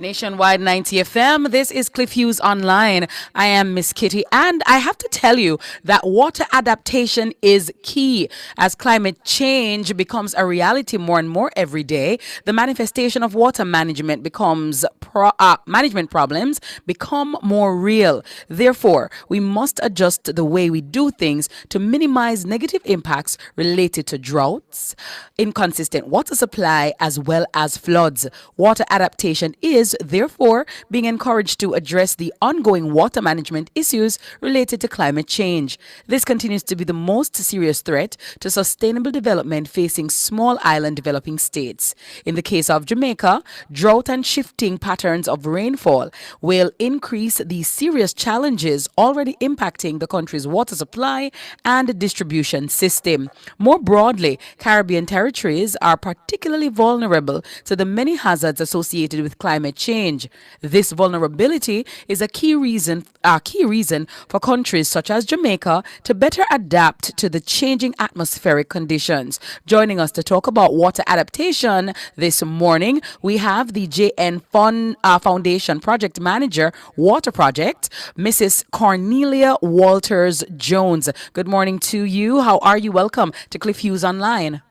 Nationwide 90 FM. This is Cliff Hughes Online. I am Miss Kitty, and I have to tell you that water adaptation is key as climate change becomes a reality more and more every day. The manifestation of water management management problems become more real. Therefore, we must adjust the way we do things to minimize negative impacts related to droughts, inconsistent water supply, as well as floods. Water adaptation is, therefore, being encouraged to address the ongoing water management issues related to climate change. This continues to be the most serious threat to sustainable development facing small island developing states. In the case of Jamaica, drought and shifting patterns of rainfall will increase the serious challenges already impacting the country's water supply and distribution system. More broadly, Caribbean territories are particularly vulnerable to the many hazards associated with climate change. This vulnerability is a key reason for countries such as Jamaica to better adapt to the changing atmospheric conditions. Joining us to talk about water adaptation this morning, we have the Foundation Project Manager, Water Project, Mrs. Cornelia Walters-Jones. Good morning to you. How are you? Welcome to Cliff Hughes Online.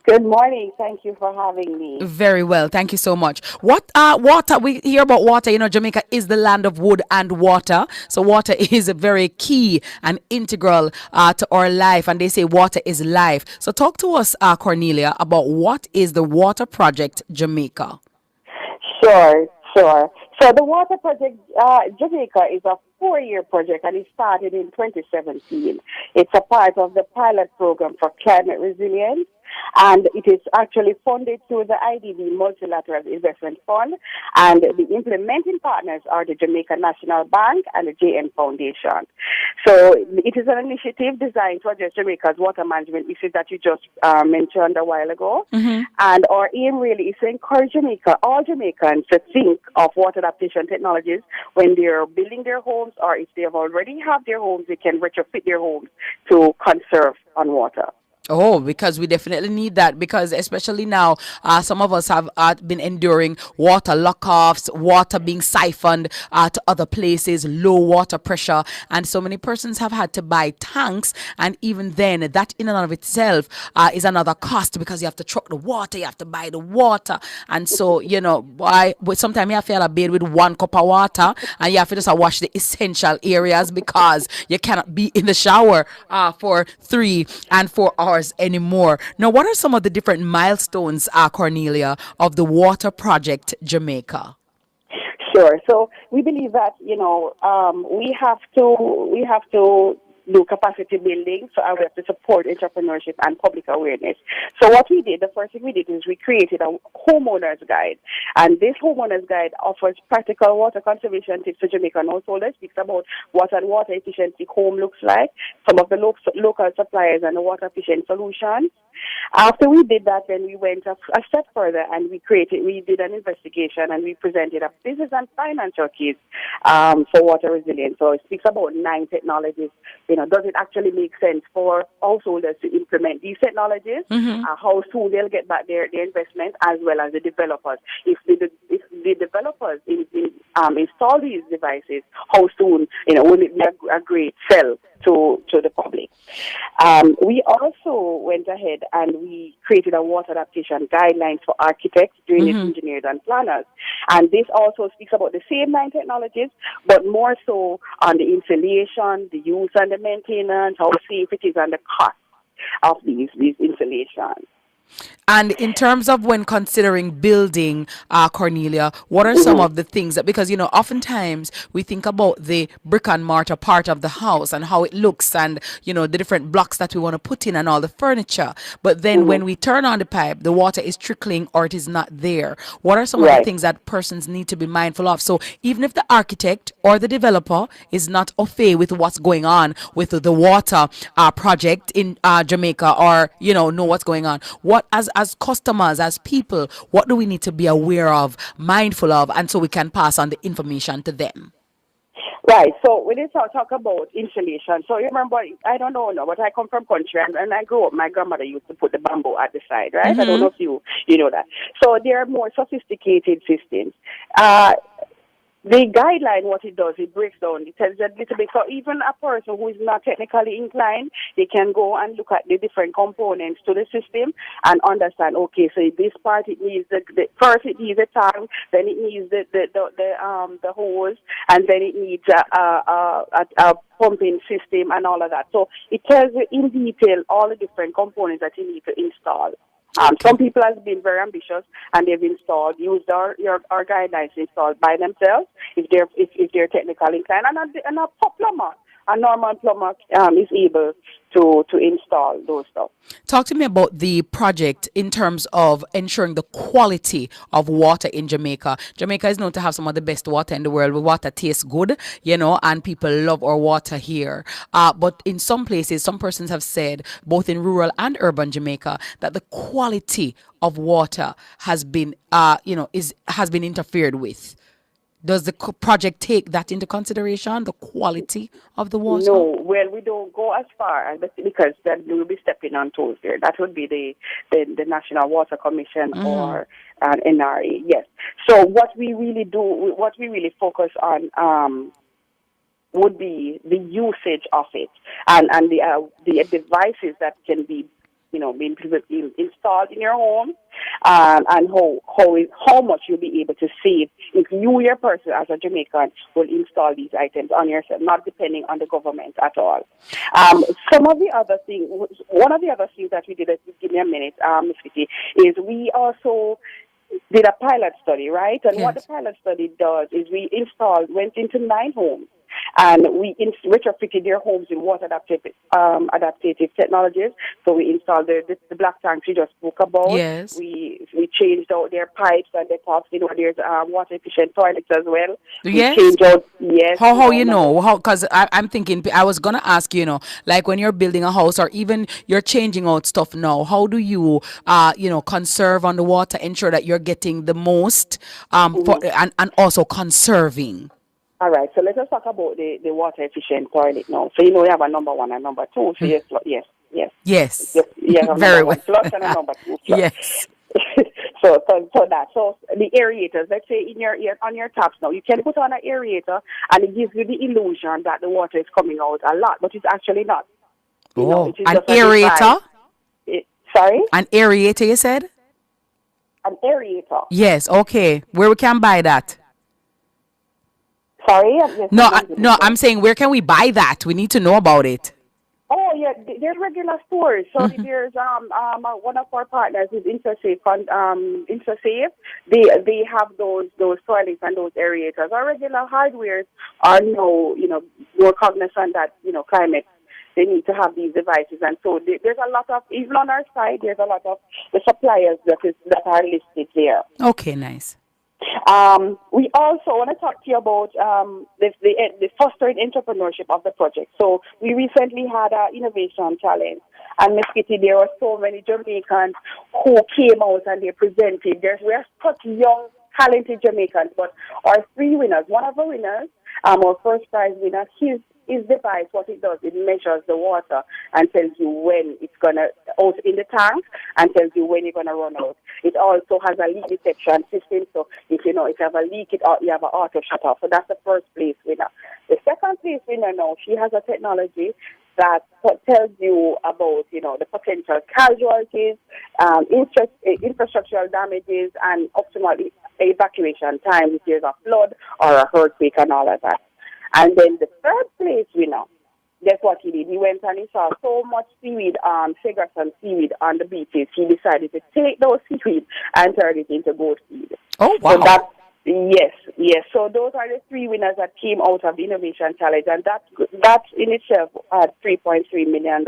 Good morning. Thank you for having me. Very well. Thank you so much. What water? We hear about water. You know, Jamaica is the land of wood and water. So water is very key and integral to our life. And they say water is life. So talk to us, Cornelia, about what is the Water Project Jamaica? Sure. So the Water Project Jamaica is a 4-year project, and it started in 2017. It's a part of the pilot program for climate resilience, and it is actually funded through the IDB Multilateral Investment Fund, and the implementing partners are the Jamaica National Bank and the JN Foundation. So it is an initiative designed to address Jamaica's water management issues that you just mentioned a while ago. Mm-hmm. And our aim really is to encourage all Jamaicans to think of water adaptation technologies when they're building their homes, or if they have already have their homes, they can retrofit their homes to conserve on water. Oh, because we definitely need that, because especially now, some of us have been enduring water lockoffs, water being siphoned to other places, low water pressure, and so many persons have had to buy tanks, and even then, that in and of itself is another cost, because you have to truck the water, you have to buy the water, and so, you know, sometimes you have to fill a bed with 1 cup of water, and you have to just wash the essential areas, because you cannot be in the shower for 3 and 4 hours anymore. Now, what are some of the different milestones, Cornelia, of the Water Project Jamaica? Sure. So we believe that we have to do capacity building, so we have to support entrepreneurship and public awareness. So what we did, the first thing we did is we created a homeowner's guide, and this homeowner's guide offers practical water conservation tips to Jamaican householders, speaks about what a water efficiency home looks like, some of the local suppliers and the water efficient solutions. After we did that, then we went a step further, and we did an investigation, and we presented a business and financial case for water resilience. So it speaks about 9 technologies. Does it actually make sense for householders to implement these technologies? Mm-hmm. How soon they'll get back their investment, as well as the developers. If the developers install these devices, how soon will it be a great sell to the public? We also went ahead and we created a water adaptation guidelines for architects, drainage engineers, and planners. And this also speaks about the same 9 technologies, but more so on the installation, the use and the maintenance, how safe it is, and the cost of these installations. And in terms of when considering building, Cornelia, what are some of the things that, because, oftentimes we think about the brick and mortar part of the house and how it looks and, the different blocks that we want to put in and all the furniture. But then when we turn on the pipe, the water is trickling or it is not there. What are some of the things that persons need to be mindful of? So even if the architect or the developer is not au fait with what's going on with the water project in Jamaica, or, know what's going on, what as customers, as people, what do we need to be aware of, mindful of, and so we can pass on the information to them? Right. So when you talk about insulation, so you remember, I don't know, no, but I come from country, and I grew up. My grandmother used to put the bamboo at the side, right? I don't know if you know that. So there are more sophisticated systems. Uh, the guideline, what it does, it breaks down. It tells a little bit. So even a person who is not technically inclined, they can go and look at the different components to the system and understand. Okay, so this part it needs the first it needs a tank, then it needs the hose, and then it needs a pumping system and all of that. So it tells you in detail all the different components that you need to install. Some people have been very ambitious and they've used our guidelines installed by themselves if they're technically inclined. And a plumber, a normal plumber, is able to install those stuff. Talk to me about the project in terms of ensuring the quality of water in Jamaica. Jamaica is known to have some of the best water in the world. The water tastes good, and people love our water here. But in some places, some persons have said, both in rural and urban Jamaica, that the quality of water has been, has been interfered with. Does the project take that into consideration, the quality of the water? No, well, we don't go as far because then we will be stepping on toes there. That would be the National Water Commission or an NRA. Yes. So what we really do, what we really focus on, would be the usage of it and the devices that can be being installed in your home, and how much you'll be able to save if you, your person, as a Jamaican, will install these items on yourself, not depending on the government at all. One of the other things that we did, give me a minute, Ms. Kitty, is we also did a pilot study, right? And what the pilot study does is we went into 9 homes, and we retrofitted their homes in water adaptative technologies. So we installed the black tanks you just spoke about. Yes. We changed out their pipes and the taps. There's water efficient toilets as well. Yes. We changed out. Yes. How how? Because I'm thinking, I was gonna ask, like when you're building a house or even you're changing out stuff now, how do you conserve on the water, ensure that you're getting the most and also conserving? All right, so let us talk about the water efficient toilet now. So we have a number 1 and number 2. So yes. Yes. Yes, Very number 1 well. plus and a number 2 plus. Yes. So the aerators, let's say on your taps now, you can put on an aerator and it gives you the illusion that the water is coming out a lot, but it's actually not. An aerator? Sorry? An aerator, you said? An aerator. Yes, okay. Where we can buy that? Sorry? No, I'm saying where can we buy that? We need to know about it. Oh yeah, there's regular stores. So there's one of our partners is Intersafe. Intersafe, they have those toilets and those aerators. Our regular hardwares are more cognizant that climate. They need to have these devices, and so there's a lot of, even on our side, there's a lot of the suppliers that are listed there. Okay, nice. We also want to talk to you about the fostering entrepreneurship of the project. So we recently had an innovation challenge, and Ms. Kitty, there were so many Jamaicans who came out and they presented. We're such young, talented Jamaicans, but our 3 winners, one of the winners, our first prize winner, his device, what it does, it measures the water and tells you when it's going to out in the tank and tells you when you're going to run out. It also has a leak detection system, so if you have a leak, you have an auto shut off. So that's the first place winner. The second place winner now, she has a technology that tells you about, the potential casualties, infrastructural damages, and optimal evacuation time if there's a flood or a earthquake and all of that. And then the third place winner, guess what he did? He went and he saw so much seaweed, fragrance and seaweed on the beaches. He decided to take those seaweed and turn it into goat feed. Oh, wow. So yes. So those are the 3 winners that came out of the Innovation Challenge, and that in itself had $3.3 million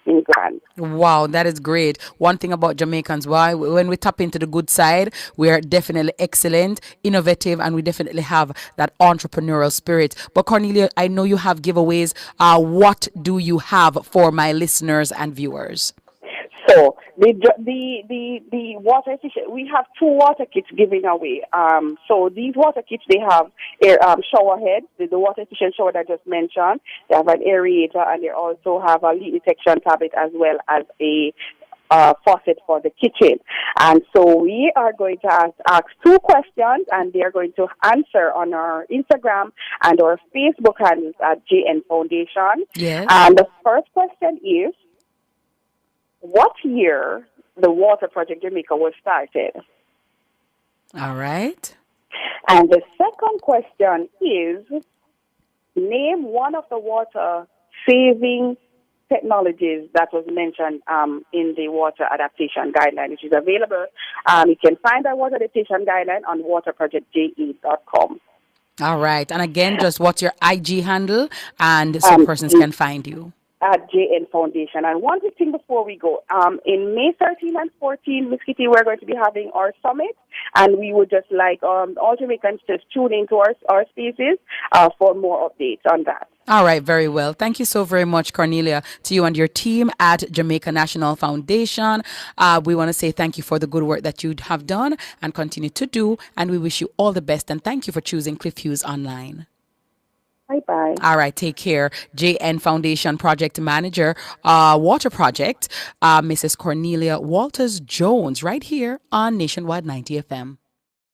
in grants. Wow, that is great. One thing about Jamaicans, when we tap into the good side, we are definitely excellent, innovative, and we definitely have that entrepreneurial spirit. But Cornelia, I know you have giveaways. What do you have for my listeners and viewers? So the water efficient. We have two water kits giving away. So these water kits, they have shower heads, the water efficient shower that I just mentioned. They have an aerator, and they also have a leak detection tablet as well as a faucet for the kitchen. And so we are going to ask two questions, and they are going to answer on our Instagram and our Facebook handles at JN Foundation. Yes. And the first question is, what year the Water Project Jamaica was started? All right. And the second question is, name one of the water saving technologies that was mentioned in the Water Adaptation Guideline, which is available. You can find the Water Adaptation Guideline on waterprojectje.com. All right. And again, just what's your IG handle and so Um, persons can find you. at JN Foundation. And one quick thing before we go, in May 13 and 14, Miss Kitty, we're going to be having our summit, and we would just like all Jamaicans to tune into our spaces for more updates on that. All right, very well. Thank you so very much, Cornelia, to you and your team at Jamaica National Foundation. We want to say thank you for the good work that you have done and continue to do, and we wish you all the best. And thank you for choosing Cliff Hughes Online. Bye-bye. All right, take care. JN Foundation Project Manager, Water Project, Mrs. Cornelia Walters-Jones, right here on Nationwide 90 FM.